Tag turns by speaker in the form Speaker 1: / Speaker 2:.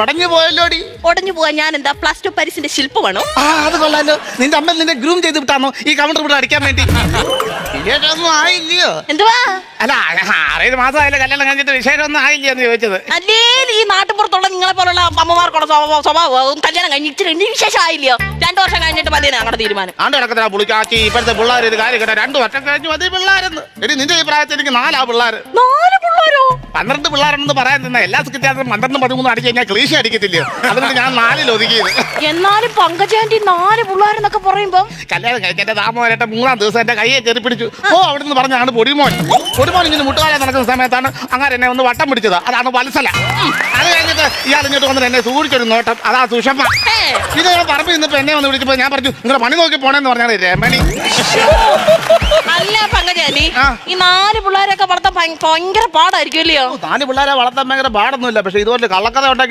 Speaker 1: ഉടഞ്ഞു പോയല്ലോടി.
Speaker 2: ഉടഞ്ഞു പോവാൻ ഞാൻ എന്താ +2 പരിസിന്റെ ശില്പമാണോ?
Speaker 1: അത് കൊള്ളാലോ. നിന്റെ അമ്മ നിന്നെ ഗ്രൂം ചെയ്ത് വിട്ടാണോ ഈ കൗണ്ടർ ഇവിടെ അടിക്കാൻ വേണ്ടി? വിശേഷമൊന്നും ആയില്ലയോ?
Speaker 2: എന്തുവാ?
Speaker 1: അല്ല 6 മാസമായാലും കല്യാണം കഴിഞ്ഞിട്ട് വിശേഷമൊന്നും ആയില്ലേ എന്ന് ചോദിച്ചത്.
Speaker 2: അല്ലേ ഈ നാട്ടുപുറത്തുള്ള നിങ്ങളെ പോലുള്ള അമ്മമാർക്കുള്ള സ്വഭാവം കല്യാണം കഴിഞ്ഞിട്ട് വിശേഷം ആയില്ലയോ? 2 വർഷം കഴിഞ്ഞിട്ട് മതി ഞങ്ങളുടെ തീരുമാനം.
Speaker 1: ആണ്ട് കിടക്കത്തില്ല പുളിക്കാച്ചി. ഇപ്പോഴത്തെ പിള്ളേർ ഒരു കാര്യം കേട്ടോ, 2 വർഷം കഴിഞ്ഞ് മതി പിള്ളേരെന്ന്. എടി നിന്റെ ഈ പ്രായത്തിൽ എനിക്ക് 4 പിള്ളേർ.
Speaker 2: 4 പിള്ളേരോ?
Speaker 1: 12 പിള്ളേരെന്ന് പറയാൻ തന്നെ എല്ലാ സെക്രട്ടറിയും 12, 13 അടിച്ചു കഴിഞ്ഞാൽ ക്ലീശ അടിക്കത്തില്ലയോ? അതുകൊണ്ട് ഞാൻ 4 ഒതുക്കിയത്.
Speaker 2: എന്നാലും പങ്കജാന്റി 4 പിള്ളേരെന്നൊക്കെ പറയുമ്പോ
Speaker 1: കല്യാണം കഴിക്കാൻ താമരട്ടെ 3-ാം ദിവസം എന്റെ കയ്യെ ചെറി പിടിച്ചു. അവിടുന്ന് പറഞ്ഞാണ് പൊടിമോൻ ഇങ്ങനെ മുട്ടുകാലം നടക്കുന്ന സമയത്താണ് അങ്ങനെ എന്നെ ഒന്ന് വട്ടം പിടിച്ചത്. അതാണ് വത്സല. അത് കഴിഞ്ഞിട്ട് ഇയാൾ ഇങ്ങോട്ട് വന്നിട്ട് എന്നെ സൂക്ഷിച്ചൊരു നോട്ടം. അതാ സുഷമ്മ. ഇത് ഞാൻ പറമ്പിൽ നിന്നപ്പോ എന്നെ വന്ന് വിളിച്ചപ്പോ ഞാൻ പറഞ്ഞു നിങ്ങളെ പണി നോക്കി പോണേന്ന് പറഞ്ഞാണ് രമണി.
Speaker 2: അല്ല പങ്കജാന്റി, ഈ 4 പിള്ളേരൊക്കെ വളർത്താൻ ഭയങ്കര പാടായിരിക്കും അല്ലയോ?
Speaker 1: 4 പിള്ളേരെ വളർത്താൻ ഭയങ്കര പാടൊന്നുമില്ല. പക്ഷെ ഇതുപോലെ കള്ളക്കഥ ഉണ്ടാക്കി